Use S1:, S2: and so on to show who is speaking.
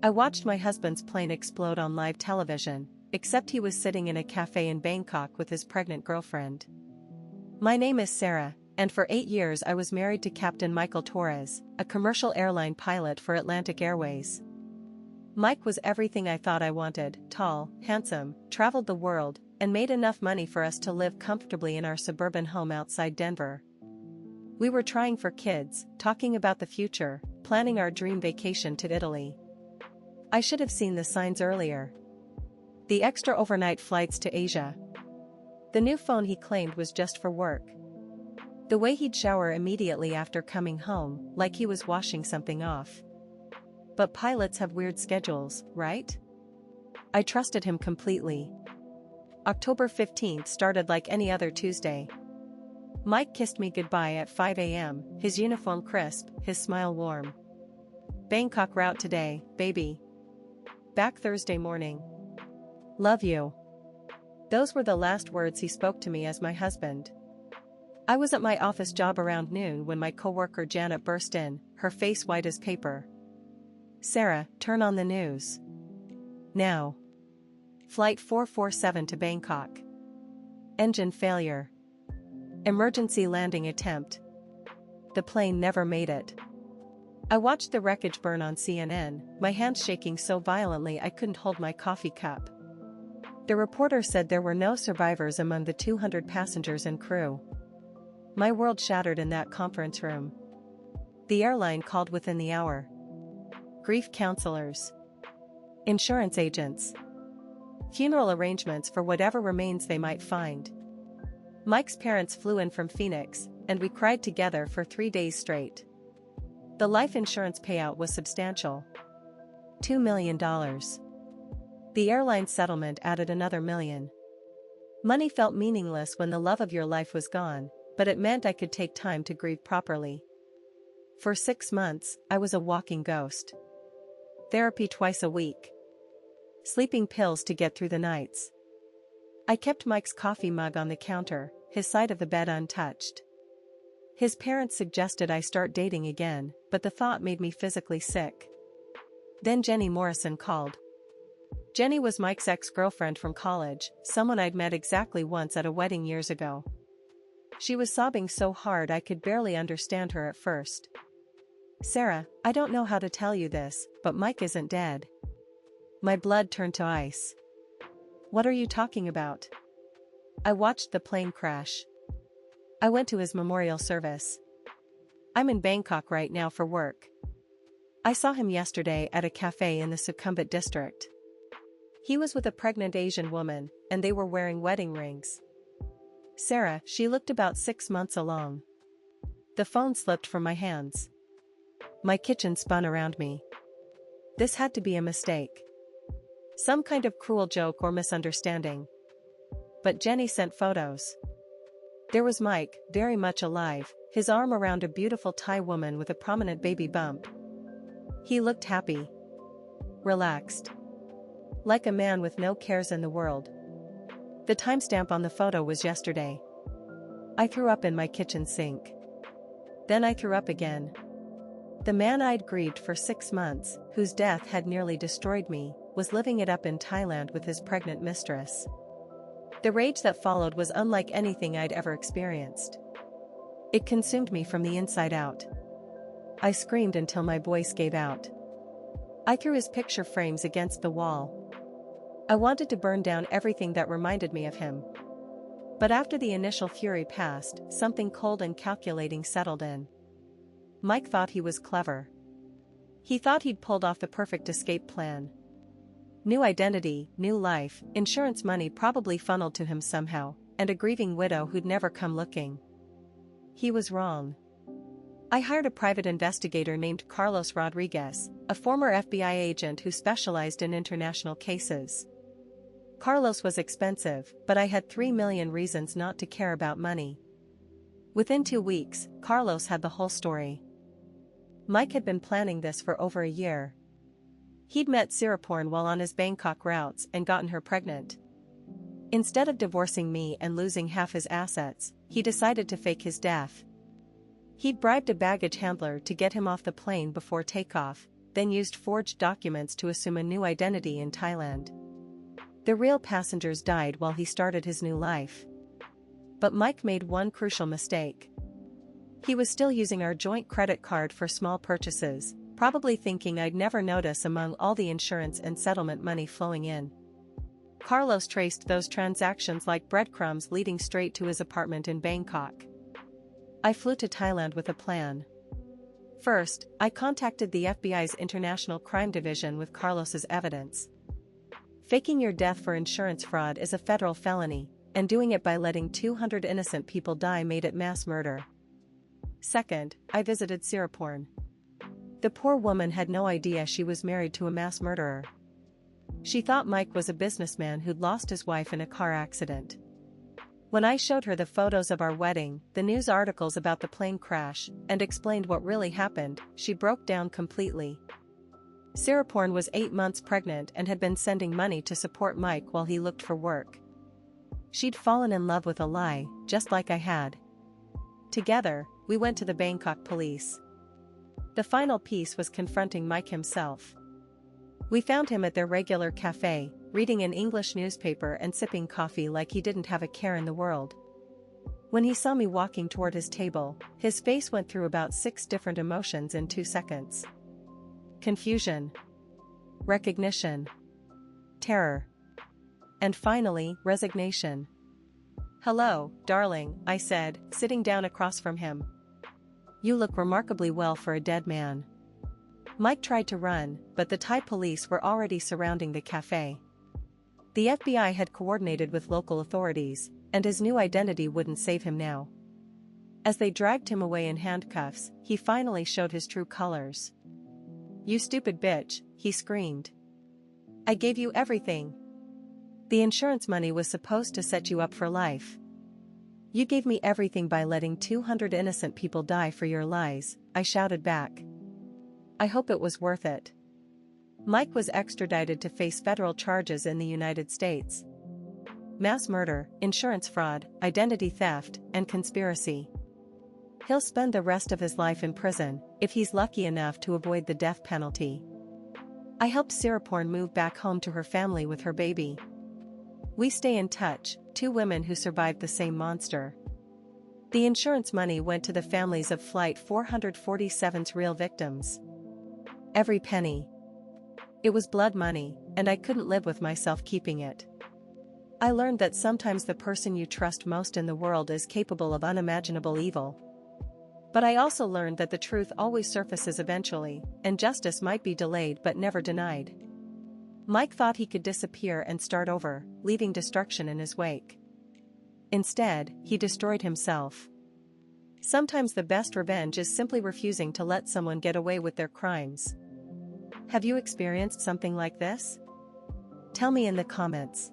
S1: I watched my husband's plane explode on live television, except he was sitting in a cafe in Bangkok with his pregnant girlfriend. My name is Sarah, and for 8 years I was married to Captain Michael Torres, a commercial airline pilot for Atlantic Airways. Mike was everything I thought I wanted: tall, handsome, traveled the world, and made enough money for us to live comfortably in our suburban home outside Denver. We were trying for kids, talking about the future, planning our dream vacation to Italy. I should have seen the signs earlier. The extra overnight flights to Asia. The new phone he claimed was just for work. The way he'd shower immediately after coming home, like he was washing something off. But pilots have weird schedules, right? I trusted him completely. October 15th started like any other Tuesday. Mike kissed me goodbye at 5 a.m., his uniform crisp, his smile warm. Bangkok route today, baby. Back Thursday morning. Love you. Those were the last words he spoke to me as my husband. I was at my office job around noon when my coworker Janet burst in, her face white as paper. Sarah, turn on the news. Now. Flight 447 to Bangkok. Engine failure. Emergency landing attempt. The plane never made it. I watched the wreckage burn on CNN, my hands shaking so violently I couldn't hold my coffee cup. The reporter said there were no survivors among the 200 passengers and crew. My world shattered in that conference room. The airline called within the hour. Grief counselors. Insurance agents. Funeral arrangements for whatever remains they might find. Mike's parents flew in from Phoenix, and we cried together for 3 days straight. The life insurance payout was substantial. $2 million. The airline settlement added another $1 million. Money felt meaningless when the love of your life was gone, but it meant I could take time to grieve properly. For 6 months, I was a walking ghost. Therapy twice a week. Sleeping pills to get through the nights. I kept Mike's coffee mug on the counter, his side of the bed untouched. His parents suggested I start dating again, but the thought made me physically sick. Then Jenny Morrison called. Jenny was Mike's ex-girlfriend from college, someone I'd met exactly once at a wedding years ago. She was sobbing so hard I could barely understand her at first. Sarah, I don't know how to tell you this, but Mike isn't dead. My blood turned to ice. What are you talking about? I watched the plane crash. I went to his memorial service. I'm in Bangkok right now for work. I saw him yesterday at a café in the Sukhumvit district. He was with a pregnant Asian woman, and they were wearing wedding rings. Sarah, she looked about 6 months along. The phone slipped from my hands. My kitchen spun around me. This had to be a mistake. Some kind of cruel joke or misunderstanding. But Jenny sent photos. There was Mike, very much alive, his arm around a beautiful Thai woman with a prominent baby bump. He looked happy. Relaxed. Like a man with no cares in the world. The timestamp on the photo was yesterday. I threw up in my kitchen sink. Then I threw up again. The man I'd grieved for 6 months, whose death had nearly destroyed me, was living it up in Thailand with his pregnant mistress. The rage that followed was unlike anything I'd ever experienced. It consumed me from the inside out. I screamed until my voice gave out. I threw his picture frames against the wall. I wanted to burn down everything that reminded me of him. But after the initial fury passed, something cold and calculating settled in. Mike thought he was clever. He thought he'd pulled off the perfect escape plan. New identity, new life, insurance money probably funneled to him somehow, and a grieving widow who'd never come looking. He was wrong. I hired a private investigator named Carlos Rodriguez, a former FBI agent who specialized in international cases. Carlos was expensive, but I had 3 million reasons not to care about money. Within 2 weeks, Carlos had the whole story. Mike had been planning this for over a year. He'd met Siraporn while on his Bangkok routes and gotten her pregnant. Instead of divorcing me and losing half his assets, he decided to fake his death. He'd bribed a baggage handler to get him off the plane before takeoff, then used forged documents to assume a new identity in Thailand. The real passengers died while he started his new life. But Mike made one crucial mistake. He was still using our joint credit card for small purchases, probably thinking I'd never notice among all the insurance and settlement money flowing in. Carlos traced those transactions like breadcrumbs leading straight to his apartment in Bangkok. I flew to Thailand with a plan. First, I contacted the FBI's International Crime Division with Carlos's evidence. Faking your death for insurance fraud is a federal felony, and doing it by letting 200 innocent people die made it mass murder. Second, I visited Siriporn. The poor woman had no idea she was married to a mass murderer. She thought Mike was a businessman who'd lost his wife in a car accident. When I showed her the photos of our wedding, the news articles about the plane crash, and explained what really happened, she broke down completely. Siriporn was 8 months pregnant and had been sending money to support Mike while he looked for work. She'd fallen in love with a lie, just like I had. Together, we went to the Bangkok police. The final piece was confronting Mike himself. We found him at their regular café, reading an English newspaper and sipping coffee like he didn't have a care in the world. When he saw me walking toward his table, his face went through about 6 different emotions in 2 seconds. Confusion, recognition, terror, and finally, resignation. "Hello, darling," I said, sitting down across from him. "You look remarkably well for a dead man." Mike tried to run, but the Thai police were already surrounding the cafe. The FBI had coordinated with local authorities, and his new identity wouldn't save him now. As they dragged him away in handcuffs, he finally showed his true colors. "You stupid bitch," he screamed. "I gave you everything. The insurance money was supposed to set you up for life. You gave me everything by letting 200 innocent people die for your lies," I shouted back. "I hope it was worth it." Mike was extradited to face federal charges in the United States. Mass murder, insurance fraud, identity theft, and conspiracy. He'll spend the rest of his life in prison, if he's lucky enough to avoid the death penalty. I helped Siriporn move back home to her family with her baby. We stay in touch, 2 women who survived the same monster. The insurance money went to the families of Flight 447's real victims. Every penny. It was blood money, and I couldn't live with myself keeping it. I learned that sometimes the person you trust most in the world is capable of unimaginable evil. But I also learned that the truth always surfaces eventually, and justice might be delayed but never denied. Mike thought he could disappear and start over, leaving destruction in his wake. Instead, he destroyed himself. Sometimes the best revenge is simply refusing to let someone get away with their crimes. Have you experienced something like this? Tell me in the comments.